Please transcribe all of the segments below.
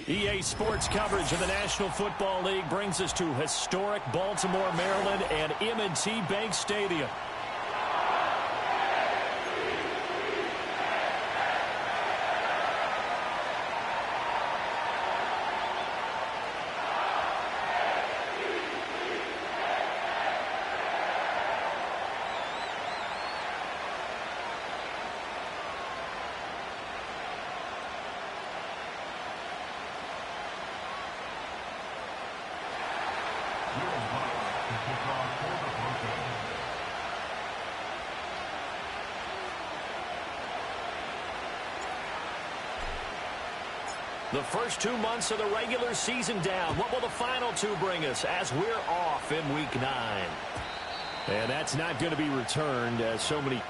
EA Sports coverage of the National Football League brings us to historic Baltimore, Maryland, and M&T Bank Stadium. The first 2 months of the regular season down. What will the final 2 bring us as we're off in Week 9? And that's not going to be returned as so many...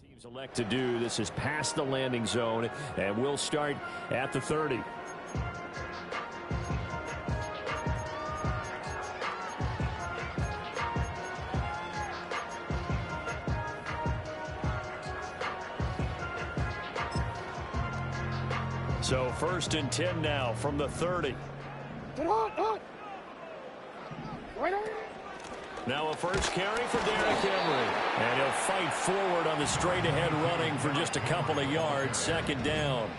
Teams elect to do this is past the landing zone, and we'll start at the 30. So 1st and 10 now from the 30. Now a first carry for Derrick Henry. And he'll fight forward on the straight-ahead running for just a couple of yards. 2nd down.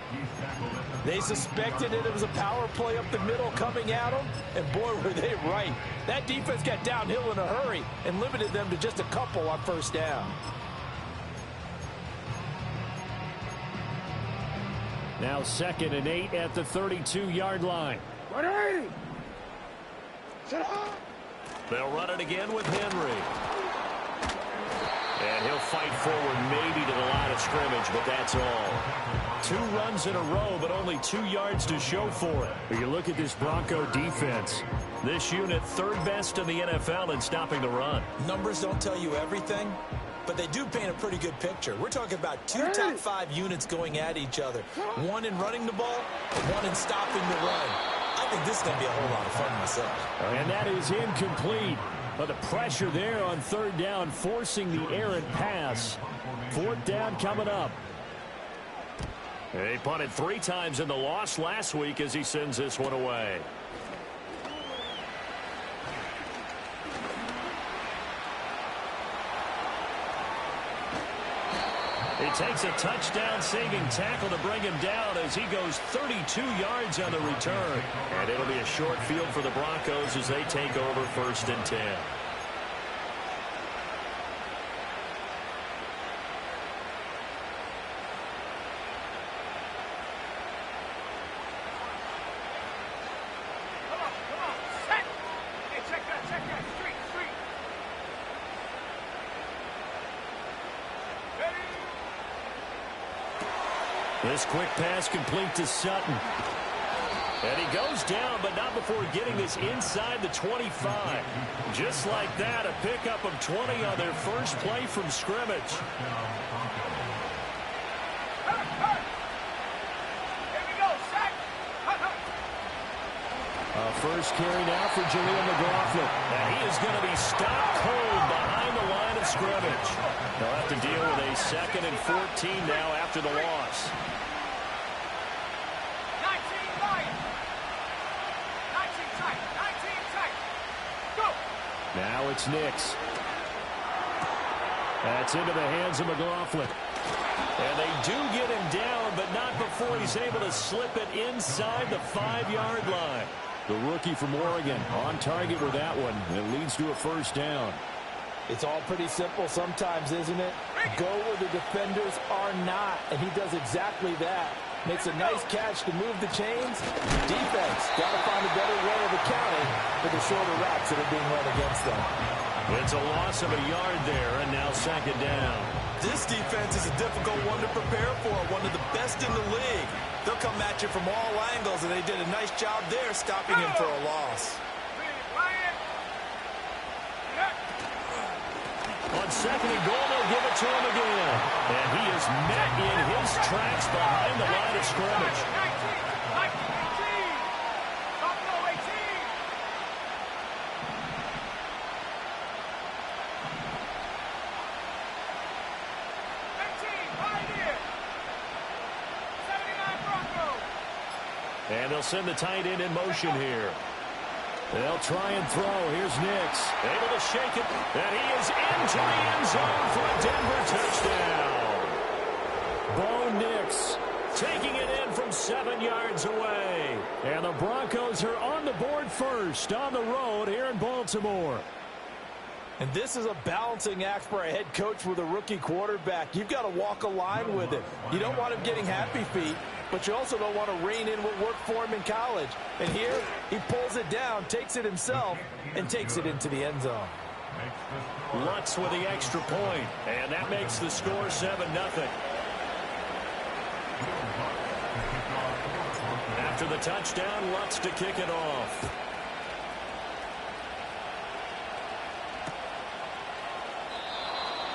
They suspected it was a power play up the middle coming at them, and boy, were they right. That defense got downhill in a hurry and limited them to just a couple on 1st down. Now 2nd and 8 at the 32-yard line. They'll run it again with Henry. And he'll fight forward maybe to the line of scrimmage, but that's all. 2 runs in a row, but only 2 yards to show for it. But you look at this Bronco defense. This unit 3rd best in the NFL in stopping the run. Numbers don't tell you everything, but they do paint a pretty good picture. We're talking about 2 top 5 units going at each other. 1 in running the ball, and 1 in stopping the run. I think this is going to be a whole lot of fun myself. And that is incomplete. But the pressure there on 3rd down, forcing the errant pass. 4th down coming up. He punted 3 times in the loss last week as he sends this one away. It takes a touchdown-saving tackle to bring him down as he goes 32 yards on the return. And it'll be a short field for the Broncos as they take over 1st and 10. This quick pass complete to Sutton. And he goes down, but not before getting this inside the 25. Just like that, a pickup of 20 on their first play from scrimmage. First carry now for Jaleel McLaughlin. And he is going to be stopped cold behind the line of scrimmage. They'll have to deal with a 2nd and 14 now after the loss. Now it's Nix. That's into the hands of McLaughlin. And they do get him down, but not before he's able to slip it inside the 5-yard line. The rookie from Oregon on target with that one. It leads to a 1st down. It's all pretty simple sometimes, isn't it? Go where the defenders are not, and he does exactly that. Makes a nice catch to move the chains. Defense got to find a better way of accounting for the shorter routes that are being run against them. It's a loss of a yard there, and now second down. This defense is a difficult one to prepare for, one of the best in the league. They'll come at you from all angles, and they did a nice job there stopping him for a loss. On second and goal, they'll give it to him again. And he is met in his tracks behind the line of scrimmage. 19, and they'll send the tight end in motion here. They'll try and throw. Here's Nix. Able to shake it. And he is into the end zone for a Denver touchdown. Bo Nix taking it in from 7 yards away. And the Broncos are on the board first on the road here in Baltimore. And this is a balancing act for a head coach with a rookie quarterback. You've got to walk a line with it. You don't want him getting happy feet, but you also don't want to rein in what worked for him in college. And here, he pulls it down, takes it himself, and takes it into the end zone. Lutz with the extra point, and that makes the score 7-0. After the touchdown, Lutz to kick it off.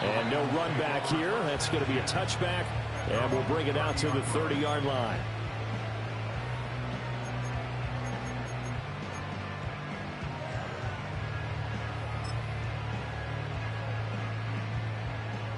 And no run back here. That's going to be a touchback. And we'll bring it out to the 30-yard line.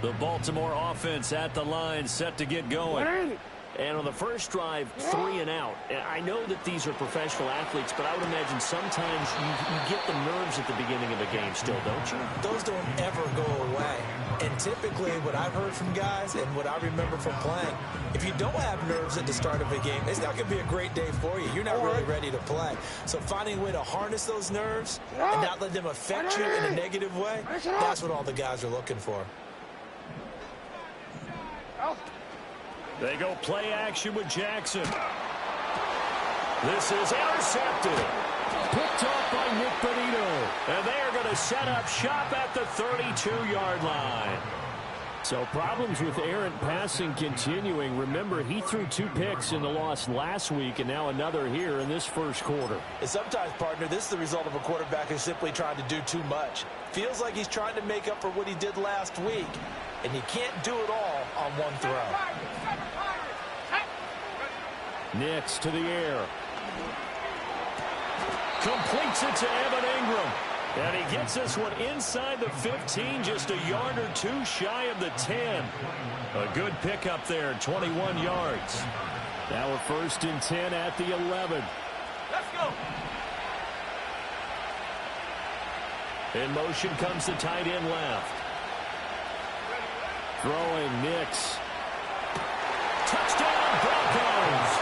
The Baltimore offense at the line, set to get going. And on the first drive, 3 and out. I know that these are professional athletes, but I would imagine sometimes you get the nerves at the beginning of a game still, don't you? Those don't ever go away. And typically what I've heard from guys and what I remember from playing, if you don't have nerves at the start of a game, it's not going to be a great day for you. You're not really ready to play. So finding a way to harness those nerves and not let them affect you in a negative way, that's what all the guys are looking for. They go play action with Jackson. This is intercepted. Picked off by Nick Bonito. And they are going to set up shop at the 32-yard line. So problems with errant passing continuing. Remember, he threw 2 picks in the loss last week, and now another here in this first quarter. And sometimes, partner, this is the result of a quarterback who's simply trying to do too much. Feels like he's trying to make up for what he did last week, and you can't do it all on one throw. Nix to the air. Completes it to Evan Ingram. And he gets this one inside the 15, just a yard or 2 shy of the 10. A good pickup there, 21 yards. Now we're 1st and 10 at the 11. Let's go. In motion comes the tight end left. Throwing Nix. Touchdown Broncos.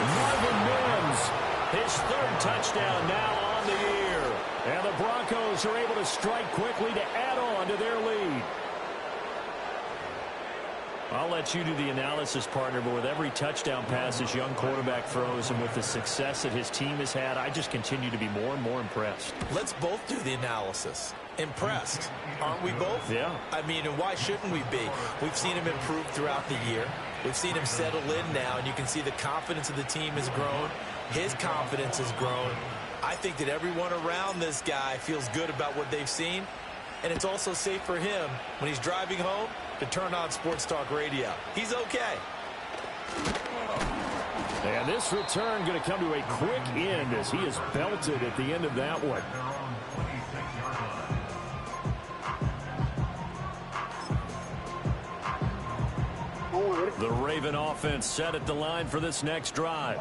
Marvin Mims, his 3rd touchdown now on the year. And the Broncos are able to strike quickly to add on to their lead. I'll let you do the analysis, partner, but with every touchdown pass this young quarterback throws and with the success that his team has had, I just continue to be more and more impressed. Let's both do the analysis. Impressed, aren't we both? Yeah. I mean, and why shouldn't we be? We've seen him improve throughout the year. We've seen him settle in now, and you can see the confidence of the team has grown. His confidence has grown. I think that everyone around this guy feels good about what they've seen, and it's also safe for him when he's driving home to turn on Sports Talk Radio. He's okay. And this return going to come to a quick end as he is belted at the end of that one. The Raven offense set at the line for this next drive.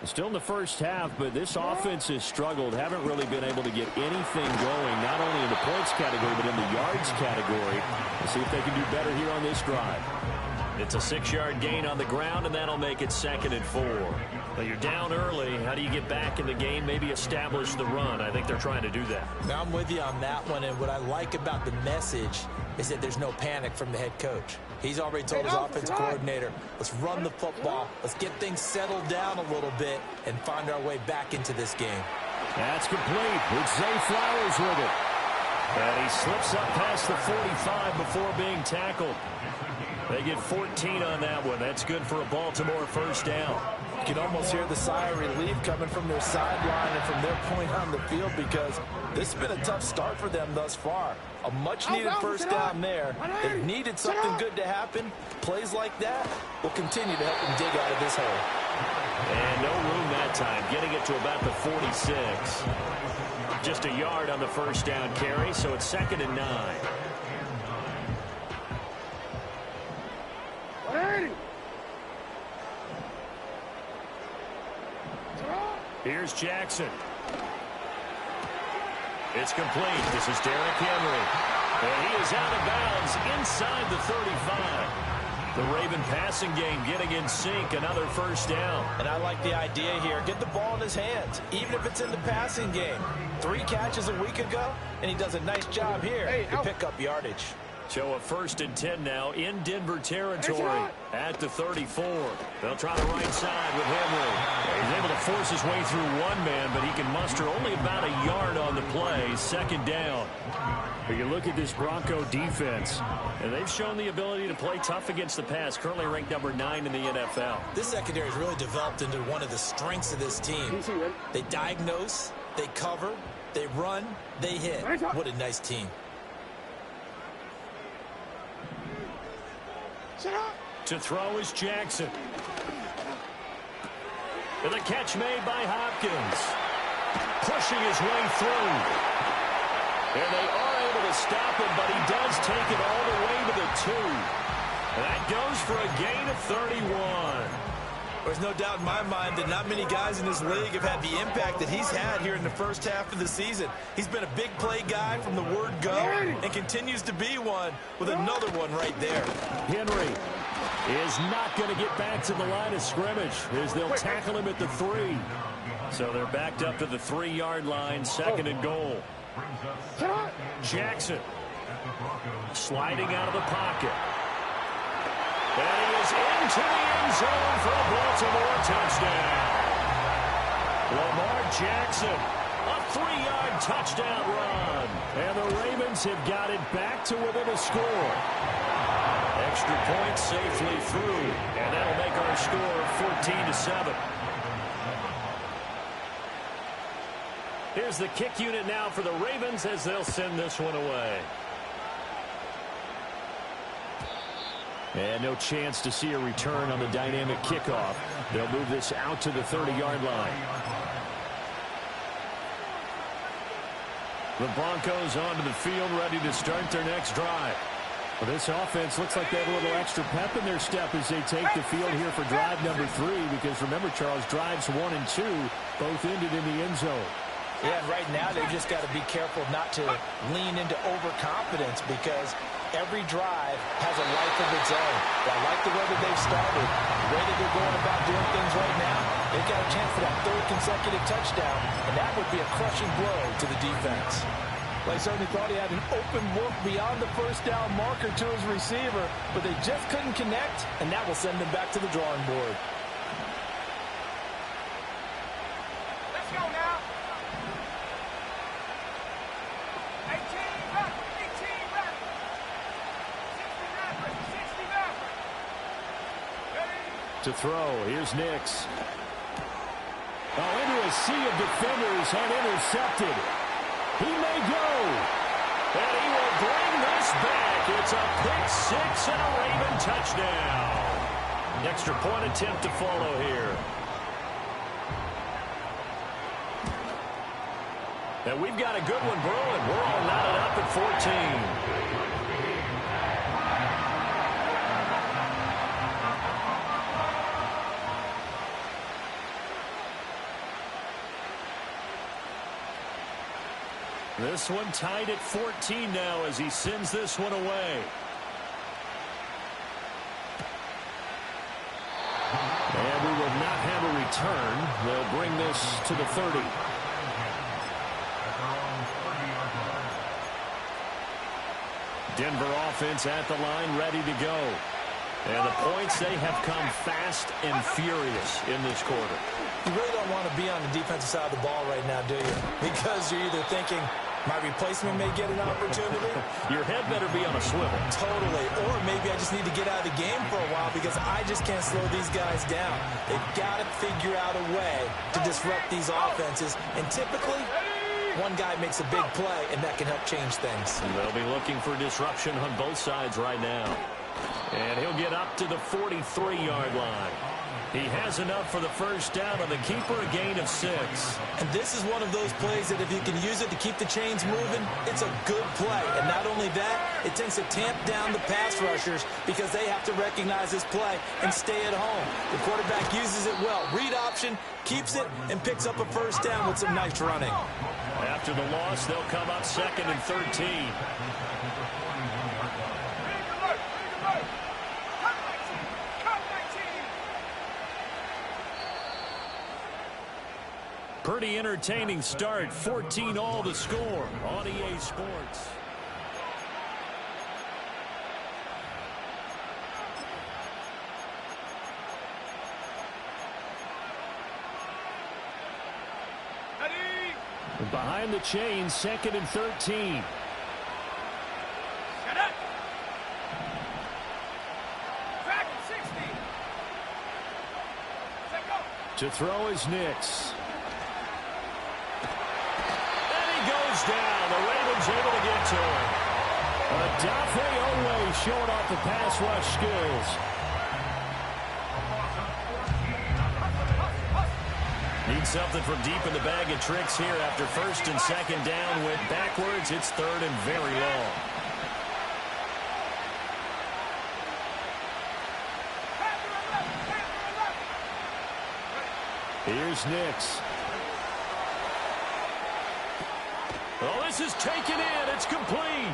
Still in the first half, but this offense has struggled. Haven't really been able to get anything going, not only in the points category, but in the yards category. We'll see if they can do better here on this drive. It's a 6-yard gain on the ground, and that'll make it 2nd and 4. Well, you're down early. How do you get back in the game? Maybe establish the run. I think they're trying to do that. Now, I'm with you on that one, and what I like about the message is that there's no panic from the head coach. He's already told his offensive coordinator, let's run the football, let's get things settled down a little bit, and find our way back into this game. That's complete. It's Zay Flowers with it. And he slips up past the 45 before being tackled. They get 14 on that one. That's good for a Baltimore first down. You can almost hear the sigh of relief coming from their sideline and from their point on the field, because this has been a tough start for them thus far. A much-needed first down there. They needed something good to happen. Plays like that will continue to help them dig out of this hole. And no room that time, getting it to about the 46. Just a yard on the first down carry, so it's 2nd and 9. Here's Jackson. It's complete. This is Derrick Henry. And he is out of bounds inside the 35. The Raven passing game getting in sync. Another first down. And I like the idea here. Get the ball in his hands, even if it's in the passing game. 3 catches a week ago, and he does a nice job here to pick up yardage. So a 1st and 10 now in Denver territory at the 34. They'll try the right side with Henry. He's able to force his way through one man, but he can muster only about a yard on the play. 2nd down. But you look at this Bronco defense, and they've shown the ability to play tough against the pass, currently ranked number 9 in the NFL. This secondary has really developed into one of the strengths of this team. They diagnose, they cover, they run, they hit. What a nice team. To throw is Jackson. And the catch made by Hopkins. Pushing his way through. And they are able to stop him, but he does take it all the way to the 2. And that goes for a gain of 31. There's no doubt in my mind that not many guys in this league have had the impact that he's had here in the first half of the season. He's been a big play guy from the word go and continues to be one with another one right there. Henry is not going to get back to the line of scrimmage as they'll tackle him at the 3. So they're backed up to the 3-yard line, 2nd and goal. Jackson sliding out of the pocket. And he is into the end zone for a Baltimore touchdown. Lamar Jackson, a 3-yard touchdown run. And the Ravens have got it back to within a score. Extra point safely through. And that'll make our score 14-7. Here's the kick unit now for the Ravens as they'll send this one away. And no chance to see a return on the dynamic kickoff. They'll move this out to the 30-yard line. The Broncos onto the field, ready to start their next drive. Well, this offense looks like they have a little extra pep in their step as they take the field here for drive number 3. Because remember, Charles, drives 1 and 2 both ended in the end zone. Yeah, and right now they've just got to be careful not to lean into overconfidence, because every drive has a life of its own. I like the way that they've started, the way that they're going about doing things right now. They've got a chance for that 3rd consecutive touchdown, and that would be a crushing blow to the defense. They certainly thought he had an open look beyond the first down marker to his receiver, but they just couldn't connect, and that will send them back to the drawing board. Let's go now. 18 back, 18 back. 69 back, 60 back. Ready? To throw, here's Nix. Oh, into a sea of defenders and intercepted. He may go. And he will bring this back. It's a pick 6 and a Raven touchdown. Extra point attempt to follow here. And we've got a good one brewing. We're all knotted up at 14. This one tied at 14 now as he sends this one away. And we will not have a return. They'll bring this to the 30. Denver offense at the line, ready to go. And the points, they have come fast and furious in this quarter. You really don't want to be on the defensive side of the ball right now, do you? Because you're either thinking, my replacement may get an opportunity. Your head better be on a swivel. Totally. Or maybe I just need to get out of the game for a while because I just can't slow these guys down. They've got to figure out a way to disrupt these offenses. And typically, one guy makes a big play, and that can help change things. And they'll be looking for disruption on both sides right now. And he'll get up to the 43-yard line. He has enough for the first down on the keeper, a gain of 6. And this is one of those plays that if you can use it to keep the chains moving, it's a good play. And not only that, it tends to tamp down the pass rushers because they have to recognize this play and stay at home. The quarterback uses it well. Read option, keeps it, and picks up a first down with some nice running. After the loss, they'll come up 2nd and 13. Pretty entertaining start. 14 all the score on EA Sports. Behind the chains, 2nd and 13. Shut up. Back at 60. Let go. To throw is Nix. Goes down. The Ravens able to get to him. Odafe Oweh showing off the pass rush skills. Need something from deep in the bag of tricks here after 1st and 2nd down. Went backwards. It's 3rd and very long. Here's Nix. Oh, this is taken in. It's complete.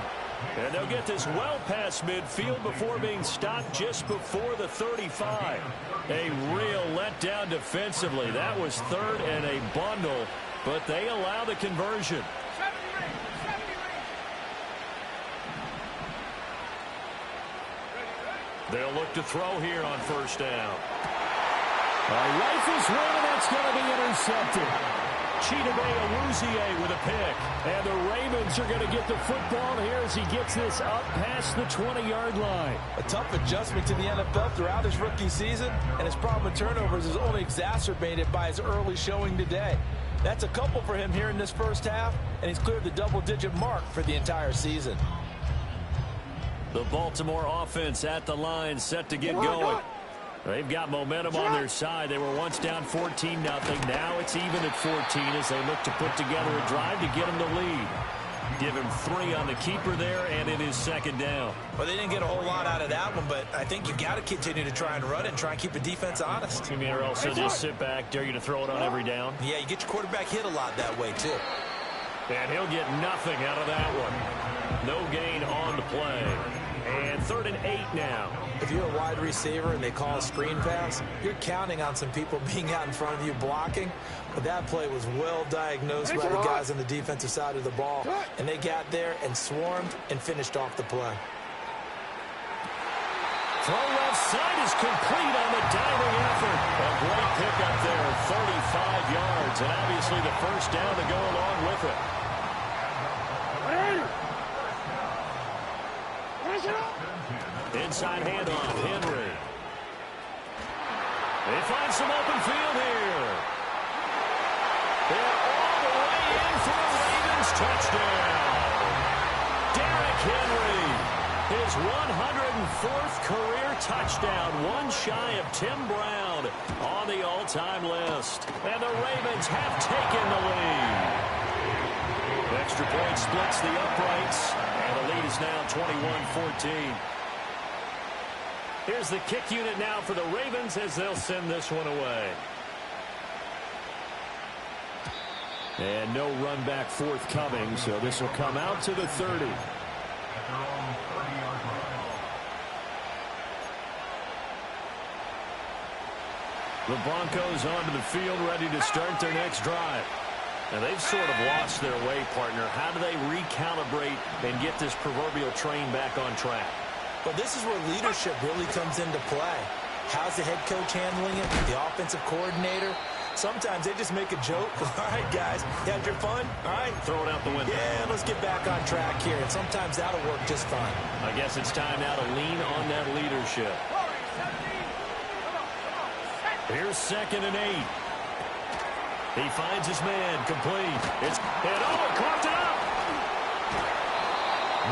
And they'll get this well past midfield before being stopped just before the 35. A real letdown defensively. That was 3rd and a bundle, but they allow the conversion. 70 range. They'll look to throw here on 1st down. A rifles one, and that's going to be intercepted. Chidobe Awuzie with a pick. And the Ravens are going to get the football here as he gets this up past the 20-yard line. A tough adjustment to the NFL throughout his rookie season, and his problem with turnovers is only exacerbated by his early showing today. That's a couple for him here in this first half, and he's cleared the double-digit mark for the entire season. The Baltimore offense at the line, set to get going. They've got momentum on their side. They were once down 14-0. Now it's even at 14 as they look to put together a drive to get them the lead. Give him 3 on the keeper there, and it is 2nd down. Well, they didn't get a whole lot out of that one, but I think you've got to continue to try and run it and try and keep the defense honest. You mean also just sit back, dare you to throw it on every down? Yeah, you get your quarterback hit a lot that way, too. And he'll get nothing out of that one. No gain on the play. And 3rd and 8 now. If you're a wide receiver and they call a screen pass, you're counting on some people being out in front of you blocking. But that play was well diagnosed by the guys on the defensive side of the ball. And they got there and swarmed and finished off the play. Throw left side is complete on the diving effort. A great pickup there, 35 yards. And obviously the first down to go along with it. Inside handoff, Henry. They find some open field here. They're all the way in for a Ravens touchdown. Derrick Henry, his 104th career touchdown, one shy of Tim Brown on the all-time list. And the Ravens have taken the lead. Extra point splits the uprights, and the lead is now 21-14. Here's the kick unit now for the Ravens as they'll send this one away. And no run back forthcoming, so this will come out to the 30. The Broncos onto the field, ready to start their next drive. Now, they've sort of lost their way, partner. How do they recalibrate and get this proverbial train back on track? Well, this is where leadership really comes into play. How's the head coach handling it? The offensive coordinator? Sometimes they just make a joke. All right, guys, you had your fun? All right. Throw it out the window. Yeah, let's get back on track here. And sometimes that'll work just fine. I guess it's time now to lean on that leadership. Here's 2nd and 8. He finds his man, complete. It's hit. Oh, it caught it up.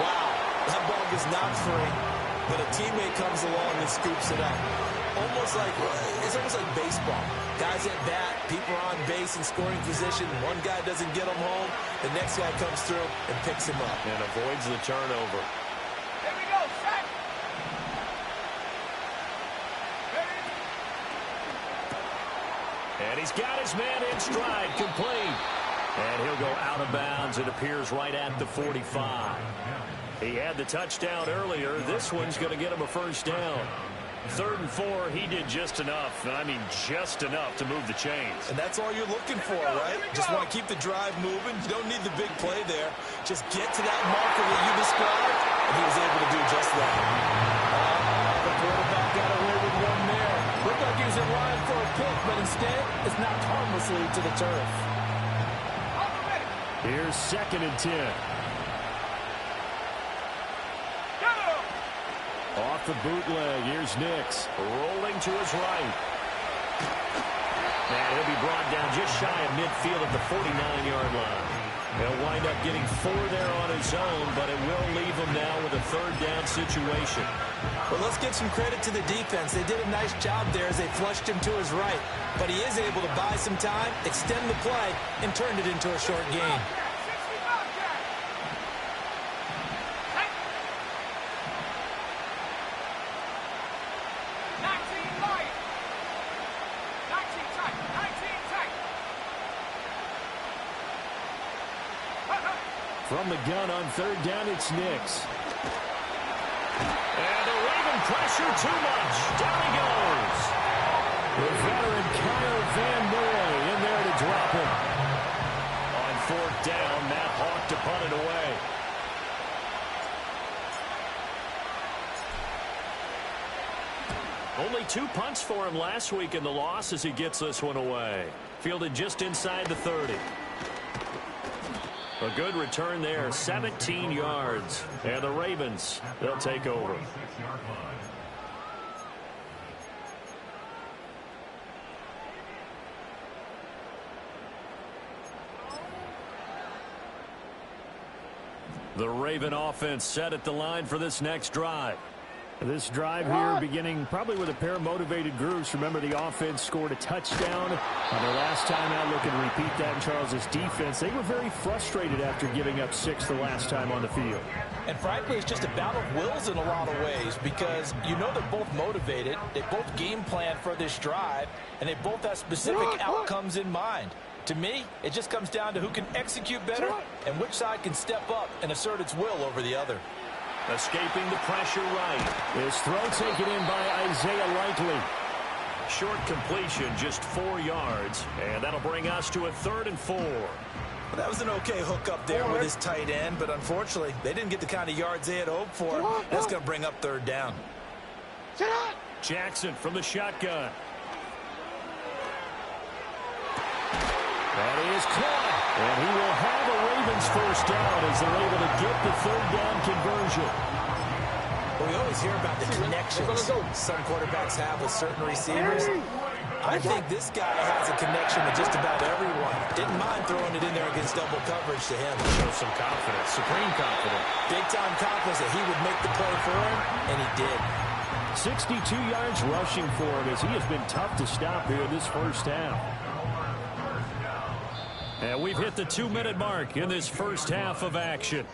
Wow, that ball is not free, but a teammate comes along and scoops it up. It's almost like baseball. Guys at bat, people are on base in scoring position. One guy doesn't get them home. The next guy comes through and picks him up. And avoids the turnover. Here we go, set. And he's got his man in stride, complete. And he'll go out of bounds. It appears right at the 45. He had the touchdown earlier. This one's going to get him a first down. 3rd and 4, he did just enough. I mean, just enough to move the chains. And that's all you're looking for, right? Just want to keep the drive moving. You don't need the big play there. Just get to that marker that you described, and he was able to do just that. The quarterback got away with one there. Looked like he was in line for a pick, but instead, it's knocked harmlessly to the turf. Here's 2nd and 10. Off the bootleg, here's Nix, rolling to his right. And he'll be brought down just shy of midfield at the 49-yard line. He'll wind up getting 4 there on his own, but it will leave him now with a 3rd down situation. Well, let's give some credit to the defense. They did a nice job there as they flushed him to his right. But he is able to buy some time, extend the play, and turn it into a short gain. From the gun on 3rd down, it's Nix. And the Raven pressure too much. Down he goes. The veteran Kyle Van Noy in there to drop him. On 4th down, Matt Hawk to punt it away. Only 2 punts for him last week in the loss as he gets this one away. Fielded just inside the 30. A good return there, 17 yards. And the Ravens, they'll take over. The Raven offense set at the line for this next drive. This drive here beginning probably with a pair of motivated groups. Remember, the offense scored a touchdown on their last time out. Looking to repeat that in Charles's defense. They were very frustrated after giving up 6 the last time on the field. And frankly, it's just a battle of wills in a lot of ways because you know they're both motivated. They both game plan for this drive, and they both have specific outcomes in mind. To me, it just comes down to who can execute better and which side can step up and assert its will over the other. Escaping the pressure right. His throw taken in by Isaiah Likely. Short completion, just 4 yards. And that'll bring us to a 3rd and 4. Well, that was an okay hook up there with his tight end, but unfortunately, they didn't get the kind of yards they had hoped for. That's going to bring up 3rd down. Jackson from the shotgun. That is caught. And he will have a Ravens first down as they're able to get the 3rd down conversion. Well, we always hear about the connections some quarterbacks have with certain receivers. I think this guy has a connection with just about everyone. Didn't mind throwing it in there against double coverage to him. Show some confidence, supreme confidence. Big-time confidence that he would make the play for him, and he did. 62 yards rushing for him as he has been tough to stop here this first half. And we've hit the 2-minute mark in this first half of action.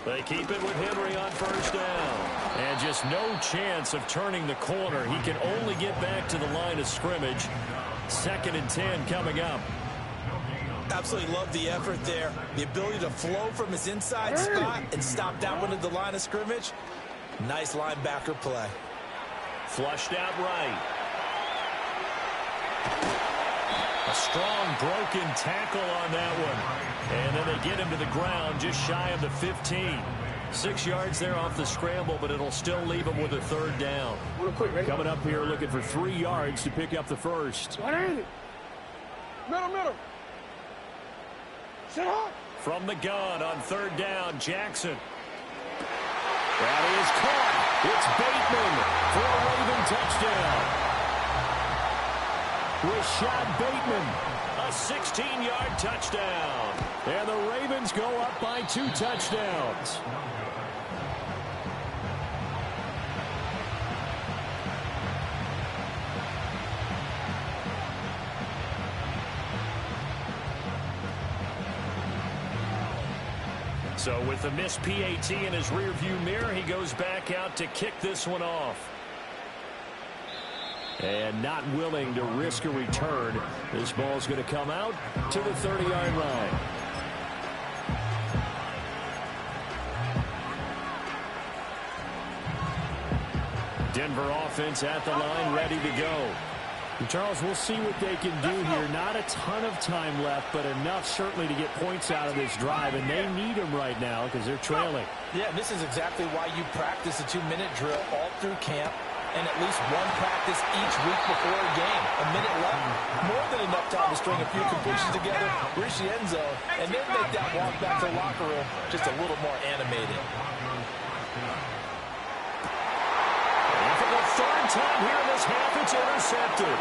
They keep it with Henry on first down. And just no chance of turning the corner. He can only get back to the line of scrimmage. 2nd and 10 coming up. Absolutely love the effort there. The ability to flow from his inside spot and stop that one at the line of scrimmage. Nice linebacker play. Flushed out right. A strong broken tackle on that one. And then they get him to the ground just shy of the 15. 6 yards there off the scramble, but it'll still leave him with a 3rd down. Coming up here looking for 3 yards to pick up the first. Middle. Sit up. From the gun on 3rd down, Jackson. That is caught. It's Bateman for a Raven touchdown. Rashad Bateman, a 16-yard touchdown. And the Ravens go up by 2 touchdowns. So with the missed PAT in his rearview mirror, he goes back out to kick this one off. And not willing to risk a return. This ball's going to come out to the 30-yard line. Denver offense at the line, ready to go. Charles, we'll see what they can do here. Not a ton of time left, but enough certainly to get points out of this drive, and they need them right now because they're trailing. Yeah, and this is exactly why you practice a 2-minute drill all through camp and at least one practice each week before a game. A minute left, more than enough time to string a few completions together, reach the end zone, and then make that walk back to the locker room just a little more animated. Third time here in this half, it's intercepted.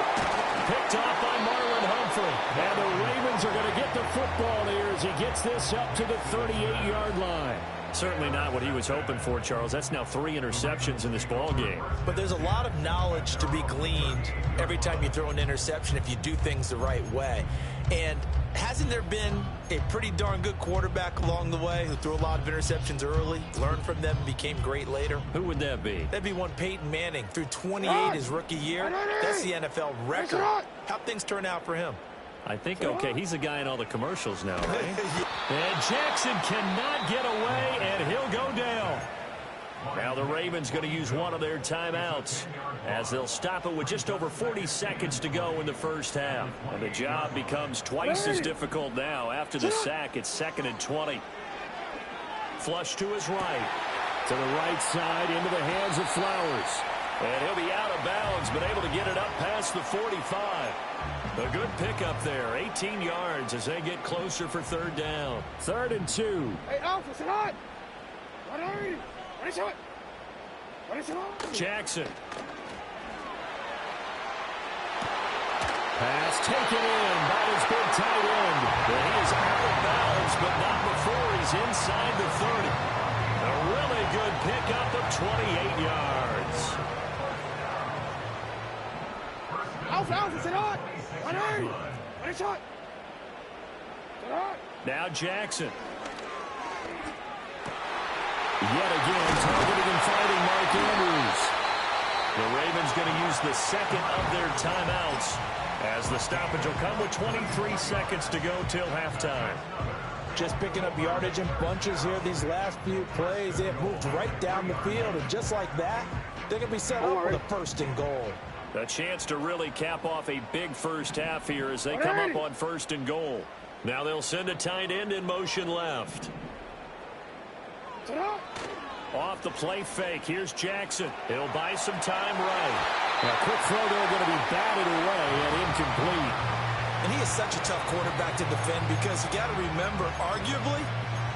Picked off by Marlon Humphrey. And the Ravens are going to get the football here as he gets this up to the 38-yard line. Certainly not what he was hoping for, Charles. That's now 3 interceptions in this ball game. But there's a lot of knowledge to be gleaned every time you throw an interception if you do things the right way. And hasn't there been a pretty darn good quarterback along the way who threw a lot of interceptions early, learned from them, and became great later? Who would that be? That'd be one Peyton Manning. Threw 28 his rookie year. That's the NFL record. How'd things turn out for him? I think, okay, he's the guy in all the commercials now, right? And Jackson cannot get away, and he'll go down. Now the Ravens going to use one of their timeouts as they'll stop it with just over 40 seconds to go in the first half. And the job becomes twice as difficult now. After the sack, it's 2nd and 20. Flush to his right. To the right side, into the hands of Flowers. And he'll be out of bounds, but able to get it up past the 45. A good pickup there, 18 yards as they get closer for 3rd down. 3rd and 2. Hey, Alpha, sit on. Jackson. Pass taken in by his big tight end. And he is out of bounds, but not before he's inside the 30. A really good pickup of 28 yards. Alpha, sit on. Now Jackson. Yet again, targeting and fighting Mark Andrews. The Ravens going to use the 2nd of their timeouts as the stoppage will come with 23 seconds to go till halftime. Just picking up yardage in bunches here these last few plays. They have moved right down the field, and just like that, they're going to be set up with a 1st and goal. A chance to really cap off a big first half here as they come up on 1st and goal. Now they'll send a tight end in motion left. Off the play fake. Here's Jackson. He'll buy some time right. A quick throw there going to be batted away and incomplete. And he is such a tough quarterback to defend because you got to remember, arguably,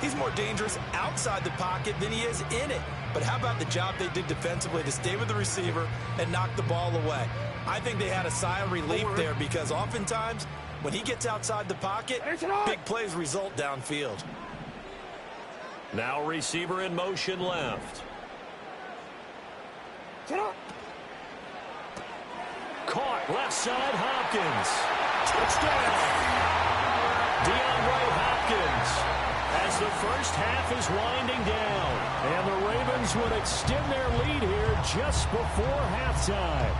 he's more dangerous outside the pocket than he is in it. But how about the job they did defensively to stay with the receiver and knock the ball away? I think they had a sigh of relief there because oftentimes when he gets outside the pocket, big plays result downfield. Now receiver in motion left. Caught left side, Hopkins. Touchdown. DeAndre Hopkins. As the first half is winding down, and the Ravens would extend their lead here just before halftime.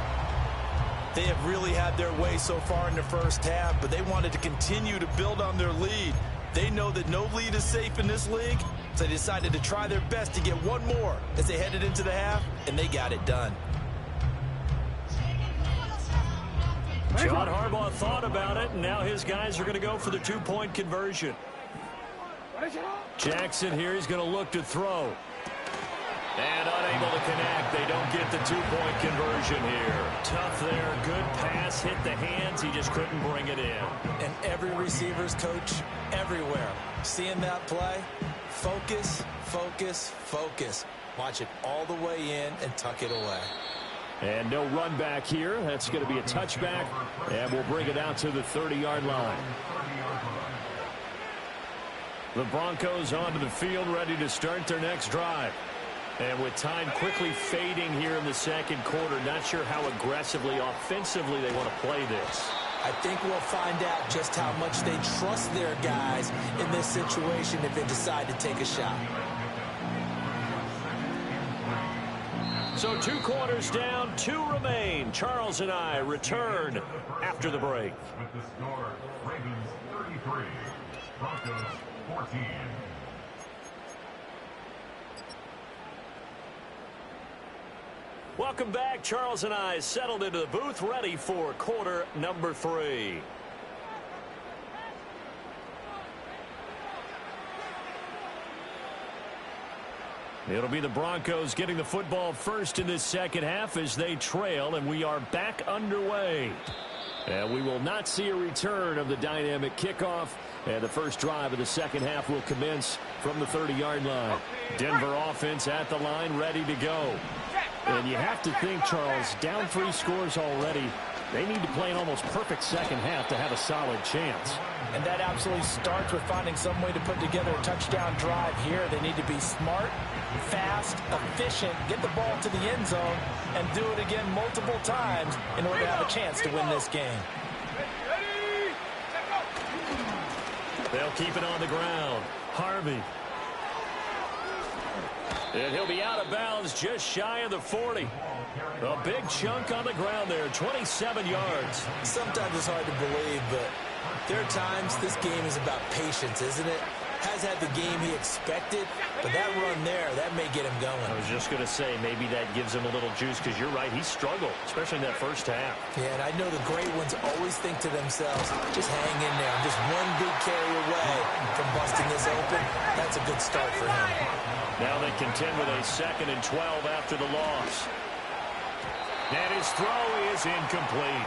They have really had their way so far in the first half, but they wanted to continue to build on their lead. They know that no lead is safe in this league, so they decided to try their best to get one more as they headed into the half, and they got it done. John Harbaugh thought about it, and now his guys are going to go for the two-point conversion. Jackson here is going to look to throw. And unable to connect. They don't get the two-point conversion here. Tough there. Good pass. Hit the hands. He just couldn't bring it in. And every receiver's coach everywhere. Seeing that play, focus, focus, focus. Watch it all the way in and tuck it away. And no run back here. That's going to be a touchback. And we'll bring it out to the 30-yard line. The Broncos onto the field, ready to start their next drive. And with time quickly fading here in the second quarter, not sure how aggressively, offensively they want to play this. I think we'll find out just how much they trust their guys in this situation if they decide to take a shot. So 2 quarters down, 2 remain. Charles and I return after the break. With the score, Ravens 33, Broncos 14. Welcome back. Charles and I settled into the booth, ready for quarter number 3. It'll be the Broncos getting the football first in this second half as they trail, and we are back underway. And we will not see a return of the dynamic kickoff, and the first drive of the second half will commence from the 30-yard line. Denver offense at the line, ready to go. And you have to think, Charles, down 3 scores already, they need to play an almost perfect second half to have a solid chance. And that absolutely starts with finding some way to put together a touchdown drive here. They need to be smart, fast, efficient, get the ball to the end zone, and do it again multiple times in order to have a chance to win this game. They'll keep it on the ground. Harvey. And he'll be out of bounds just shy of the 40. A big chunk on the ground there, 27 yards. Sometimes it's hard to believe, but there are times this game is about patience, isn't it? Has had the game he expected, but that run there, that may get him going. I was just going to say, maybe that gives him a little juice, because you're right, he struggled, especially in that first half. Yeah, and I know the great ones always think to themselves, just hang in there. I'm just one big carry away from busting this open. That's a good start for him. Now they contend with a 2nd and 12 after the loss. And his throw is incomplete.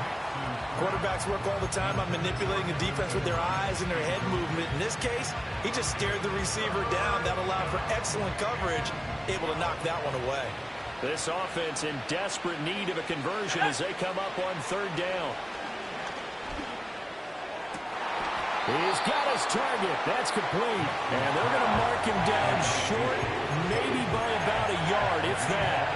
Quarterbacks work all the time on manipulating the defense with their eyes and their head movement. In this case, he just stared the receiver down. That allowed for excellent coverage, able to knock that one away. This offense in desperate need of a conversion as they come up on 3rd down. He's got his target. That's complete. And they're going to mark him down short, maybe by about a yard, if that.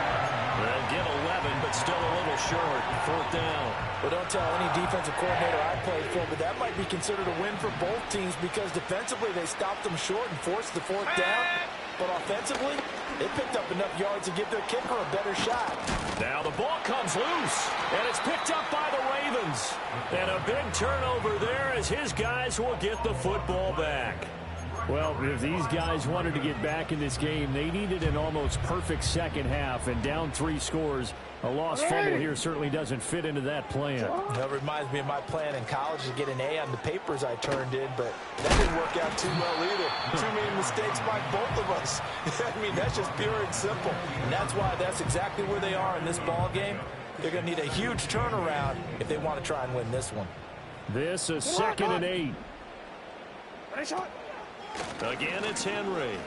They'll get 11, but still a little short. 4th down. Well, don't tell any defensive coordinator I played for, but that might be considered a win for both teams because defensively they stopped them short and forced the 4th down. But offensively, they picked up enough yards to give their kicker a better shot. Now the ball comes loose, and it's picked up by the Ravens. And a big turnover there as his guys will get the football back. Well, if these guys wanted to get back in this game, they needed an almost perfect second half, and down 3 scores. A lost fumble here certainly doesn't fit into that plan. That reminds me of my plan in college to get an A on the papers I turned in, but that didn't work out too well either. Too many mistakes by both of us. I mean, that's just pure and simple. And that's why that's exactly where they are in this ball game. They're going to need a huge turnaround if they want to try and win this one. This is 2nd and 8. Again, it's Henry.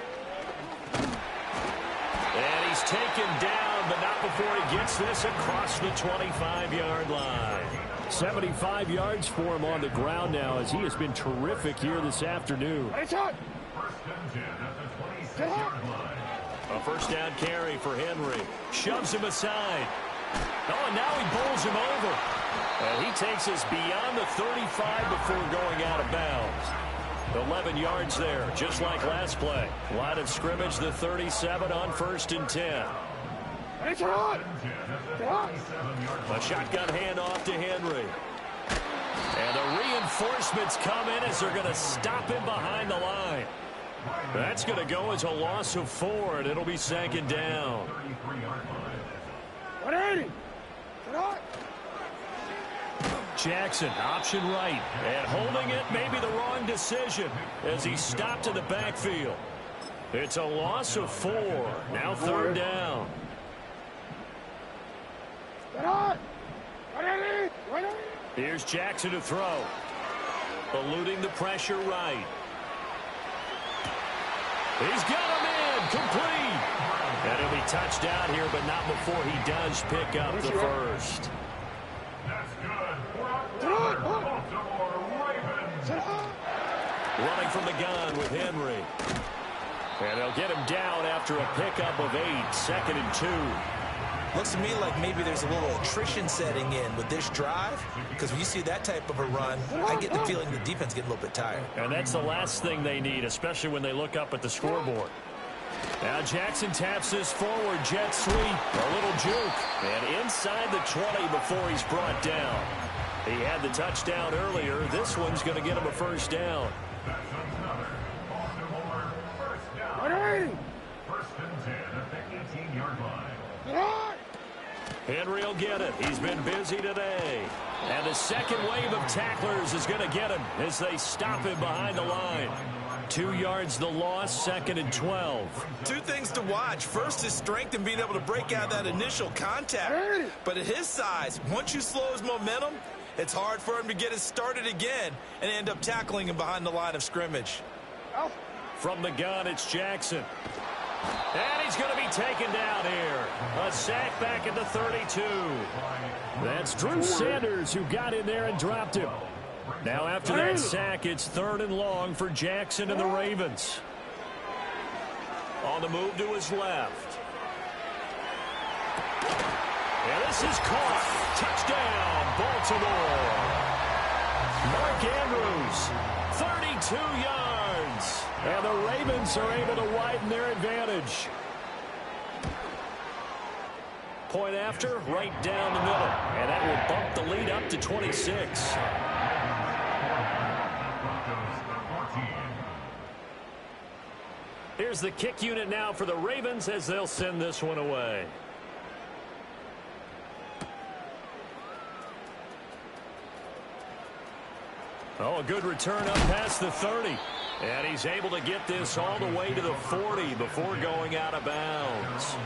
And he's taken down, but not before he gets this across the 25-yard line. 75 yards for him on the ground now as he has been terrific here this afternoon. First and 10 at the 26-yard line. A first down carry for Henry. Shoves him aside. Oh, and now he bowls him over. And he takes us beyond the 35 before going out of bounds. 11 yards there, just like last play. Line of scrimmage, the 37 on 1st and 10. It's hot. A shotgun handoff to Henry. And the reinforcements come in as they're going to stop him behind the line. That's going to go as a loss of 4, and it'll be 2nd down. 180. Jackson, option right. And holding it may be the wrong decision as he stopped in the backfield. It's a loss of 4. Now 3rd down. Here's Jackson to throw. Eluding the pressure right. He's got him in. Complete. And he'll be touched down here, but not before he does pick up the first. That's good. Baltimore Ravens. Running from the gun with Henry. And they'll get him down after a pickup of 8. 2nd and 2. Looks to me like maybe there's a little attrition setting in with this drive, because when you see that type of a run, I get the feeling the defense get a little bit tired. And that's the last thing they need, especially when they look up at the scoreboard. Now Jackson taps this forward, jet sweep, a little juke, and inside the 20 before he's brought down. He had the touchdown earlier. This one's going to get him a 1st down. That's another Baltimore first down. 180. 1st and 10 at the 18-yard line. Henry will get it. He's been busy today. And the second wave of tacklers is going to get him as they stop him behind the line. 2 yards the loss, 2nd and 12. 2 things to watch. First, his strength and being able to break out that initial contact. But at his size, once you slow his momentum, it's hard for him to get it started again and end up tackling him behind the line of scrimmage. From the gun, it's Jackson. And he's going to be taken down here. A sack back at the 32. That's Drew Sanders who got in there and dropped him. Now after that sack, it's 3rd and long for Jackson and the Ravens. On the move to his left. And this is caught. Touchdown, Baltimore. Mark Andrews, 32 yards. And the Ravens are able to widen their advantage. Point after, right down the middle. And that will bump the lead up to 26. Here's the kick unit now for the Ravens as they'll send this one away. Oh, a good return up past the 30. And he's able to get this all the way to the 40 before going out of bounds.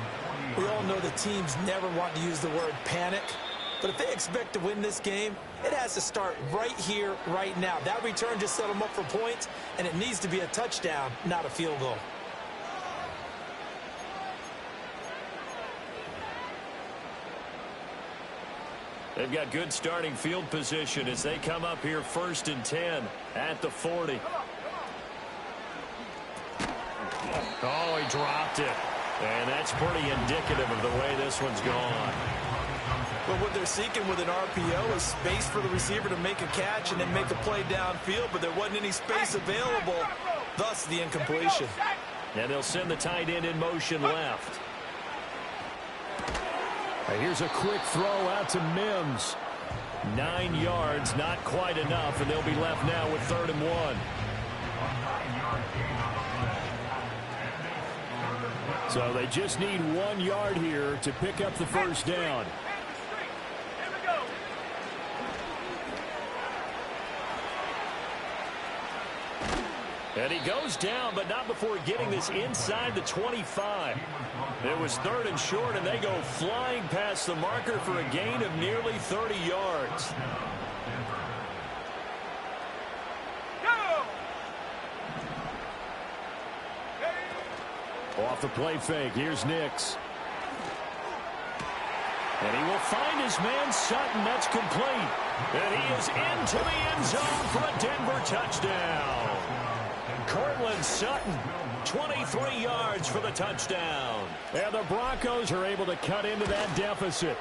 We all know the teams never want to use the word panic. But if they expect to win this game, it has to start right here, right now. That return just set them up for points, and it needs to be a touchdown, not a field goal. They've got good starting field position as they come up here 1st and 10 at the 40. Oh, he dropped it. And that's pretty indicative of the way this one's gone. But what they're seeking with an RPO is space for the receiver to make a catch and then make a play downfield, but there wasn't any space available, thus the incompletion. And they'll send the tight end in motion left. Here's a quick throw out to Mims. 9 yards, not quite enough, and they'll be left now with 3rd and 1. So they just need 1 yard here to pick up the 1st down. And he goes down, but not before getting this inside the 25. It was 3rd and short, and they go flying past the marker for a gain of nearly 30 yards. Off the play fake, here's Nix. And he will find his man Sutton. That's complete. And he is into the end zone for a Denver touchdown. Cortland Sutton, 23 yards for the touchdown. And the Broncos are able to cut into that deficit.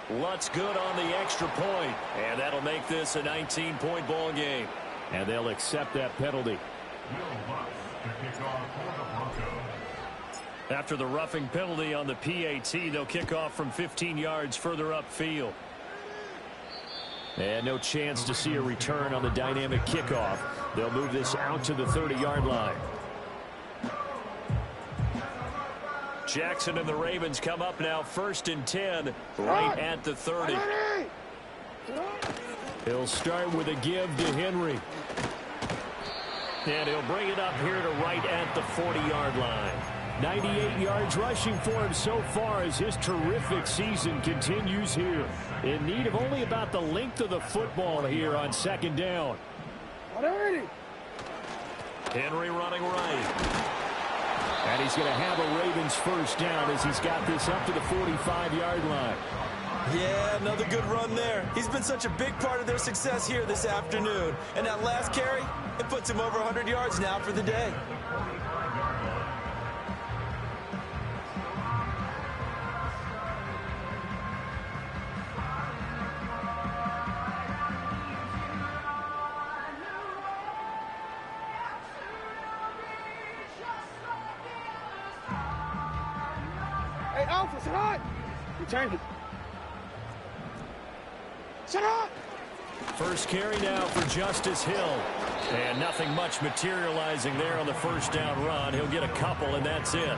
Lutz good on the extra point. And that'll make this a 19-point ball game. And they'll accept that penalty. Will Lutz to kick off for the Broncos. After the roughing penalty on the PAT, they'll kick off from 15 yards further upfield. And no chance to see a return on the dynamic kickoff. They'll move this out to the 30-yard line. Jackson and the Ravens come up now 1st and 10 right at the 30. He'll start with a give to Henry. And he'll bring it up here to right at the 40-yard line. 98 yards rushing for him so far as his terrific season continues here. In need of only about the length of the football here on 2nd down. Henry running right. And he's going to have a Ravens 1st down as he's got this up to the 45-yard line. Yeah, another good run there. He's been such a big part of their success here this afternoon. And that last carry, it puts him over 100 yards now for the day. Hey, Alpha, sit on. Return it. Sit on. First carry now for Justice Hill. And nothing much materializing there on the 1st down run. He'll get a couple, and that's it.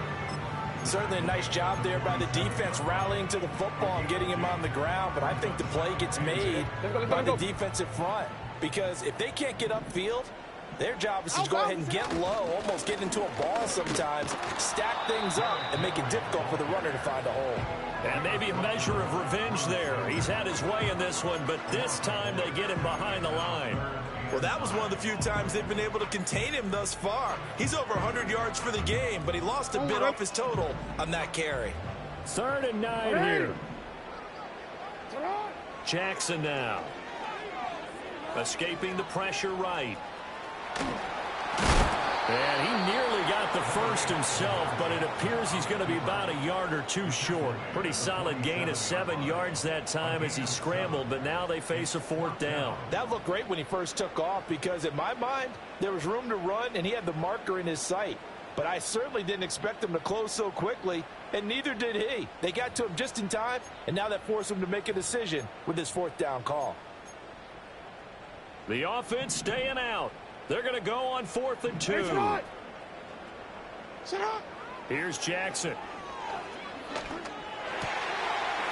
Certainly a nice job there by the defense rallying to the football and getting him on the ground. But I think the play gets made by the defensive front. Because if they can't get upfield, their job is to go ahead and get low, almost get into a ball sometimes, stack things up, and make it difficult for the runner to find a hole. And maybe a measure of revenge there. He's had his way in this one, but this time they get him behind the line. Well, that was one of the few times they've been able to contain him thus far. He's over 100 yards for the game, but he lost a bit off his total on that carry. 3rd and 9 here. Jackson now. Escaping the pressure right. And he nearly got the first himself, but it appears he's going to be about a yard or two short. Pretty solid gain of 7 yards that time as he scrambled, but now they face a 4th down. That looked great when he first took off because, in my mind, there was room to run and he had the marker in his sight. But I certainly didn't expect him to close so quickly, and neither did he. They got to him just in time, and now that forced him to make a decision with his 4th down call. The offense staying out. They're going to go on 4th and 2. Sit on. Here's Jackson.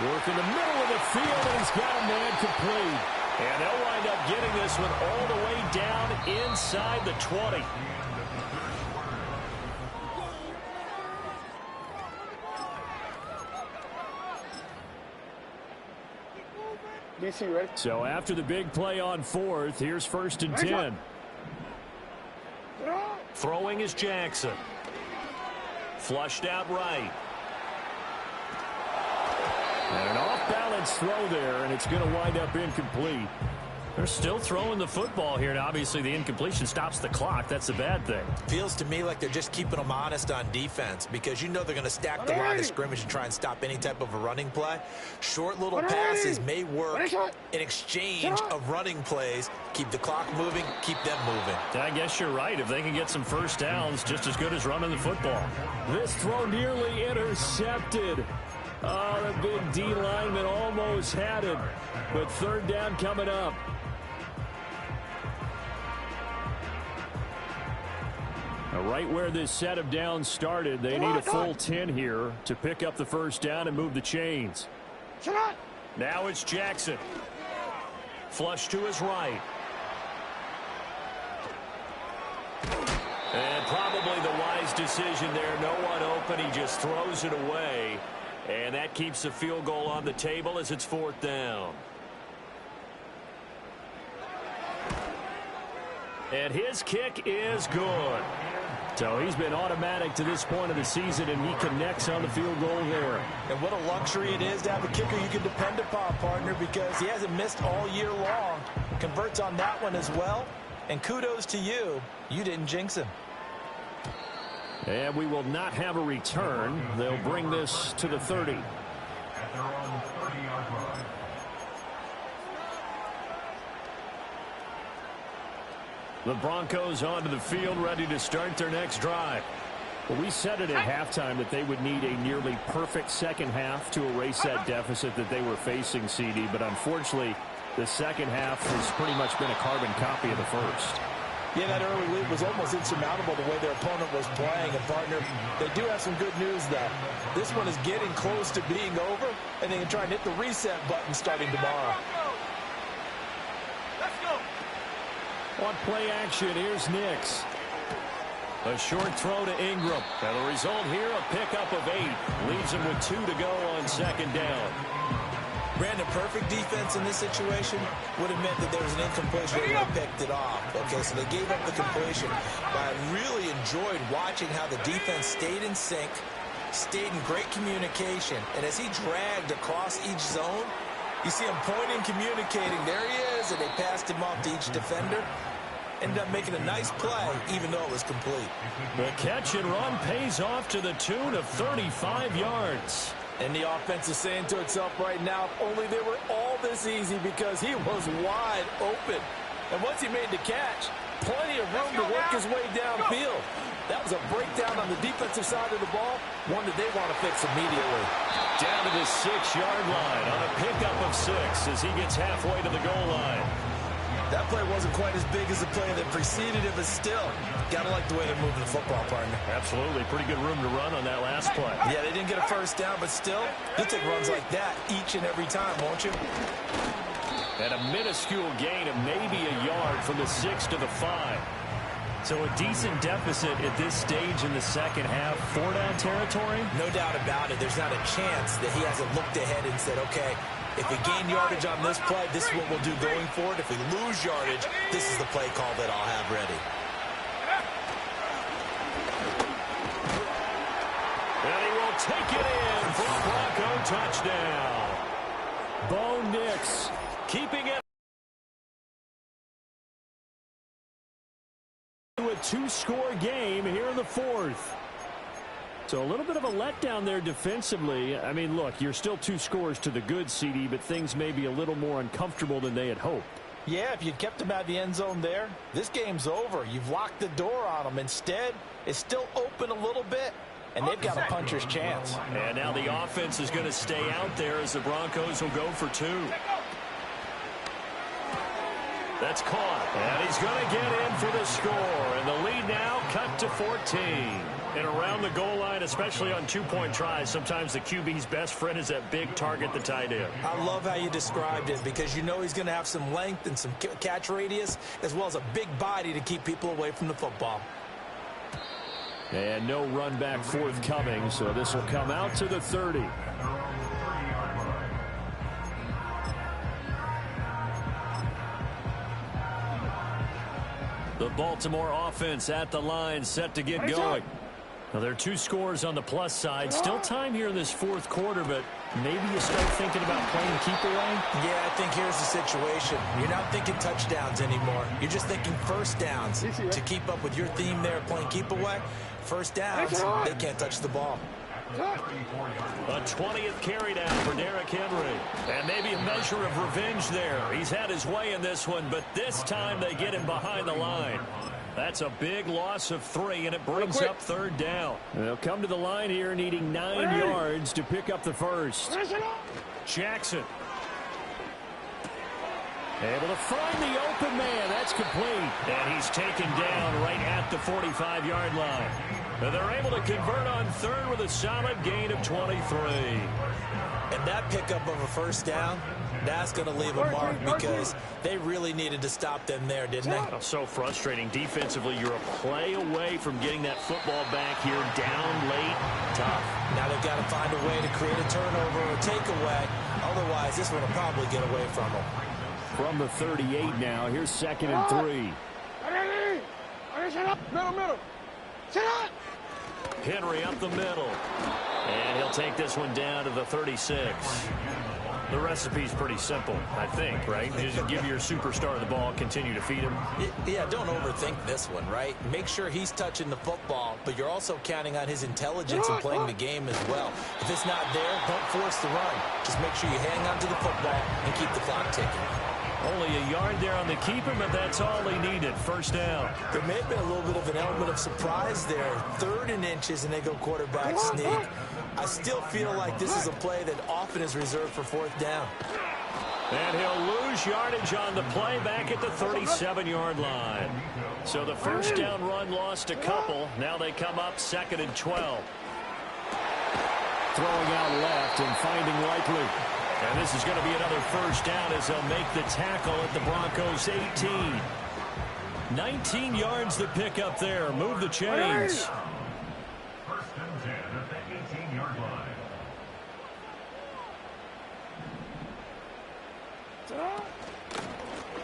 Work in the middle of the field, and he's got a man complete. And they'll wind up getting this one all the way down inside the 20. DC, ready? So after the big play on 4th, here's 1st and 10. Throwing is Jackson. Flushed out right. And an off-balance throw there, and it's going to wind up incomplete. They're still throwing the football here, and obviously the incompletion stops the clock. That's a bad thing. Feels to me like they're just keeping them honest on defense because you know they're going to stack the line of scrimmage and try and stop any type of a running play. Short little passes may work in exchange of running plays. Keep the clock moving, keep them moving. I guess you're right. If they can get some 1st downs, just as good as running the football. This throw nearly intercepted. Oh, the big D lineman almost had it. But 3rd down coming up. Right where this set of downs started, they need a full 10 here to pick up the 1st down and move the chains. Now it's Jackson. Flush to his right. And probably the wise decision there. No one open. He just throws it away. And that keeps the field goal on the table as it's 4th down. And his kick is good. So he's been automatic to this point of the season, and he connects on the field goal there. And what a luxury it is to have a kicker you can depend upon, partner, because he hasn't missed all year long. Converts on that one as well. And kudos to you. You didn't jinx him. And we will not have a return. They'll bring this to the 30. At their own 30-yard line. The Broncos onto the field, ready to start their next drive. Well, we said it at halftime that they would need a nearly perfect second half to erase that deficit that they were facing, CD. But unfortunately, the second half has pretty much been a carbon copy of the first. Yeah, that early lead was almost insurmountable the way their opponent was playing. And, partner, they do have some good news, though. This one is getting close to being over, and they can try and hit the reset button starting tomorrow. On play action, here's Nix. A short throw to Ingram. And the result here, a pickup of 8. Leaves him with 2 to go on second down. Brandon, perfect defense in this situation would have meant that there was an incompletion. They would have picked it off. Okay, so they gave up the completion. But I really enjoyed watching how the defense stayed in sync, stayed in great communication. And as he dragged across each zone, you see him pointing, communicating. There he is, and they passed him off to each defender. Ended up making a nice play, even though it was complete. The catch and run pays off to the tune of 35 yards. And the offense is saying to itself right now, if only they were all this easy, because he was wide open. And once he made the catch, plenty of room to work his way downfield. That was a breakdown on the defensive side of the ball, one that they want to fix immediately. Down to the 6-yard line on a pickup of 6 as he gets halfway to the goal line. That play wasn't quite as big as the play that preceded it, but still, gotta like the way they're moving the football, partner. Absolutely. Pretty good room to run on that last play. Yeah, they didn't get a first down, but still, you'll take runs like that each and every time, won't you? And a minuscule gain of maybe a yard from the 6 to the 5. So a decent deficit at this stage in the second half. 4-down territory? No doubt about it. There's not a chance that he hasn't looked ahead and said, okay, if we gain yardage on this play, this is what we'll do going forward. If we lose yardage, this is the play call that I'll have ready. And he will take it in for a Bronco touchdown. Bo Nix keeping it to a 2-score game here in the fourth. So a little bit of a letdown there defensively. I mean, look, you're still 2 scores to the good, CD, but things may be a little more uncomfortable than they had hoped. Yeah, if you'd kept them out of the end zone there, this game's over. You've locked the door on them. Instead, it's still open a little bit, and they've got a puncher's chance. And now the offense is going to stay out there as the Broncos will go for 2. That's caught, and he's going to get in for the score. And the lead now cut to 14. And around the goal line, especially on 2-point tries, sometimes the QB's best friend is that big target, the tight end. I love how you described it, because you know he's going to have some length and some catch radius, as well as a big body to keep people away from the football. And no run back forthcoming, so this will come out to the 30. The Baltimore offense at the line, set to get going. Now, there are 2 scores on the plus side. Still time here in this fourth quarter, but maybe you start thinking about playing keep away? Yeah, I think here's the situation. You're not thinking touchdowns anymore. You're just thinking first downs. To keep up with your theme there, playing keep away, first downs, they can't touch the ball. A 20th carry down for Derrick Henry. And maybe a measure of revenge there. He's had his way in this one, but this time they get him behind the line. That's a big loss of 3, and it brings up 3rd down. They'll come to the line here needing 9 yards to pick up the first. Jackson. Able to find the open man. That's complete. And he's taken down right at the 45-yard line. And they're able to convert on 3rd with a solid gain of 23. And that pickup of a first down, that's going to leave a mark, because they really needed to stop them there, didn't they? Oh, so frustrating. Defensively, you're a play away from getting that football back here, down late. Tough. Now they've got to find a way to create a turnover or takeaway. Otherwise, this one will probably get away from them. From the 38 now, here's 2nd and 3. Middle. Sit up. Henry up the middle. And he'll take this one down to the 36. The recipe's pretty simple, I think, right? Just give your superstar the ball, continue to feed him. Yeah, don't overthink this one, right? Make sure he's touching the football, but you're also counting on his intelligence in playing the game as well. If it's not there, don't force the run. Just make sure you hang on to the football and keep the clock ticking. Only a yard there on the keeper, but that's all he needed. First down. There may have been a little bit of an element of surprise there. 3rd and inches, and they go quarterback sneak. I still feel like this is a play that often is reserved for 4th down. And he'll lose yardage on the play back at the 37-yard line. So the first down run lost a couple. Now they come up 2nd and 12. Throwing out left and finding Likely. And this is going to be another first down as they'll make the tackle at the Broncos 18. 19 yards to pick up there. Move the chains. First and 10 at the 18-yard line.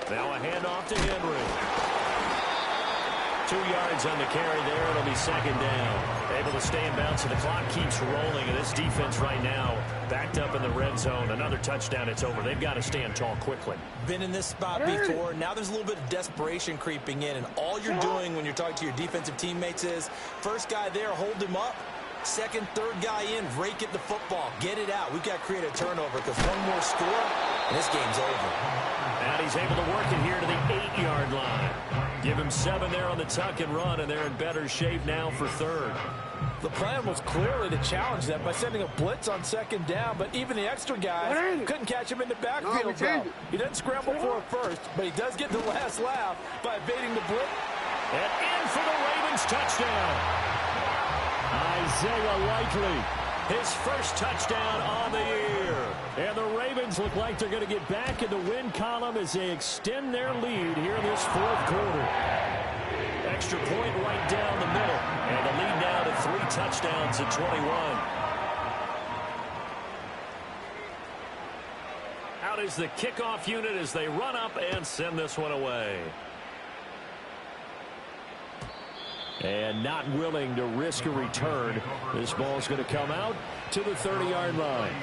Now a handoff to Henry. 2 yards on the carry there. It'll be 2nd down. Able to stay in bounds, and the clock keeps rolling. And this defense right now backed up in the red zone. Another touchdown, it's over. They've got to stand tall quickly. Been in this spot before. Now there's a little bit of desperation creeping in. And all you're doing when you're talking to your defensive teammates is, first guy there, hold him up. 2nd, 3rd guy in, rake at the football. Get it out. We've got to create a turnover because one more score, and this game's over. And he's able to work it here to the 8-yard line. Give him 7 there on the tuck and run, and they're in better shape now for 3rd. The plan was clearly to challenge them by sending a blitz on 2nd down, but even the extra guys couldn't catch him in the backfield. He doesn't scramble for it first, but he does get the last laugh by evading the blitz. And in for the Ravens touchdown. Isaiah Likely, his first touchdown on the year. And the Ravens look like they're going to get back in the win column as they extend their lead here in this 4th quarter. Extra point right down the middle. And the lead now to 3 touchdowns at 21. Out is the kickoff unit as they run up and send this one away. And not willing to risk a return. This ball's going to come out to the 30-yard line.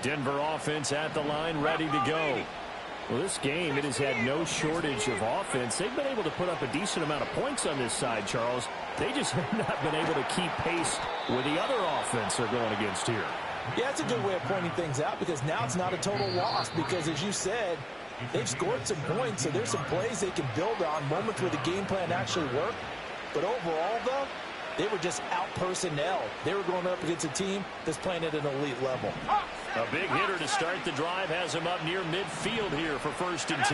Denver offense at the line, ready to go. Well, this game, it has had no shortage of offense. They've been able to put up a decent amount of points on this side, Charles. They just have not been able to keep pace with the other offense they're going against here. Yeah, that's a good way of pointing things out because now it's not a total loss because, as you said, they've scored some points, so there's some plays they can build on, moments where the game plan actually worked. But overall, though, they were just out-personnel. They were going up against a team that's playing at an elite level. A big hitter to start the drive has him up near midfield here for 1st and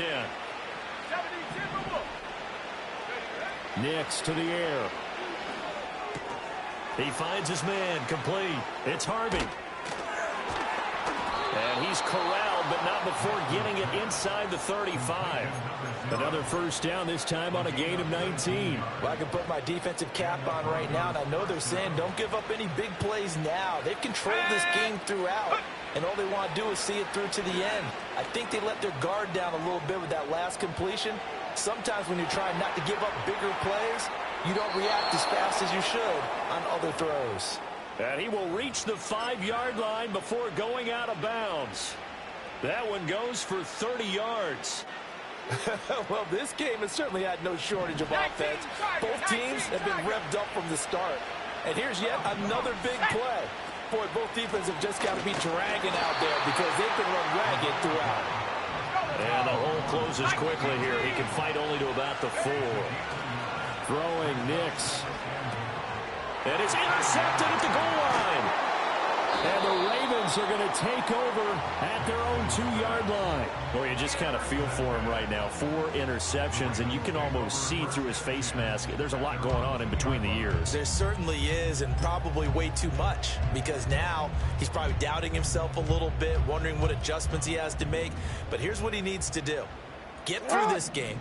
10. Nix to the air. He finds his man, complete. It's Harvey. And he's corralled, but not before getting it inside the 35. Another first down, this time on a gain of 19. Well, I can put my defensive cap on right now, and I know they're saying don't give up any big plays now. They've controlled this game throughout, and all they want to do is see it through to the end. I think they let their guard down a little bit with that last completion. Sometimes when you're trying not to give up bigger plays, you don't react as fast as you should on other throws. And he will reach the 5-yard line before going out of bounds. That one goes for 30 yards. Well, this game has certainly had no shortage of offense. Both teams have been revved up from the start. And here's yet another big play. Boy, both defenses have just got to be dragging out there because they've been run ragged throughout. And the hole closes quickly here. He can fight only to about the 4. Throwing Nix. And it's intercepted at the goal line. And the Ravens are going to take over at their own 2-yard line. Boy, you just kind of feel for him right now. 4 interceptions, and you can almost see through his face mask. There's a lot going on in between the ears. There certainly is, and probably way too much, because now he's probably doubting himself a little bit, wondering what adjustments he has to make. But here's what he needs to do. Get through this game,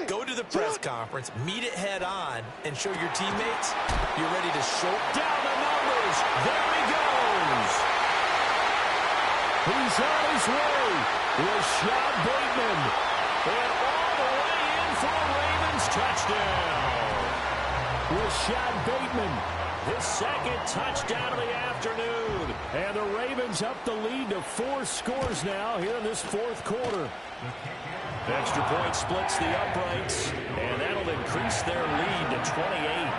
go to the press conference, meet it head on, and show your teammates you're ready to show down the numbers. There he goes. He's on his way. Rashad Bateman. And all the way in for a Ravens touchdown. Rashad Bateman, his 2nd touchdown of the afternoon. And the Ravens up the lead to 4 scores now here in this 4th quarter. Extra point splits the uprights, and that'll increase their lead to 28.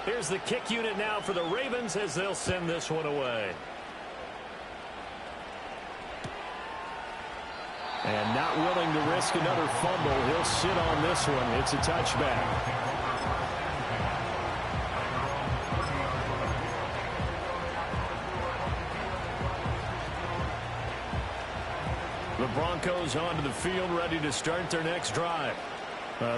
Here's the kick unit now for the Ravens as they'll send this one away. And not willing to risk another fumble. He'll sit on this one. It's a touchback. The Broncos onto the field, ready to start their next drive.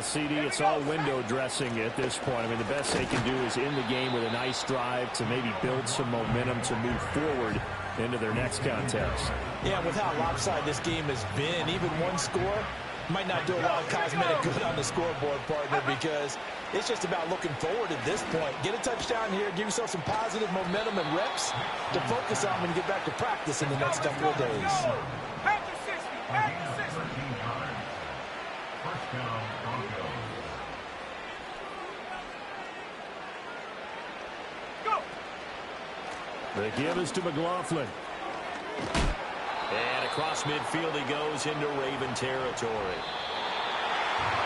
CD, it's all window dressing at this point. I mean, the best they can do is end the game with a nice drive to maybe build some momentum to move forward into their next contest. Yeah, with how lopsided this game has been, even one score might not do a lot of cosmetic good on the scoreboard, partner, because it's just about looking forward at this point. Get a touchdown here, give yourself some positive momentum and reps to focus on when you get back to practice in the next couple of days. First down, Broncos. The give is to McLaughlin. And across midfield he goes into Raven territory.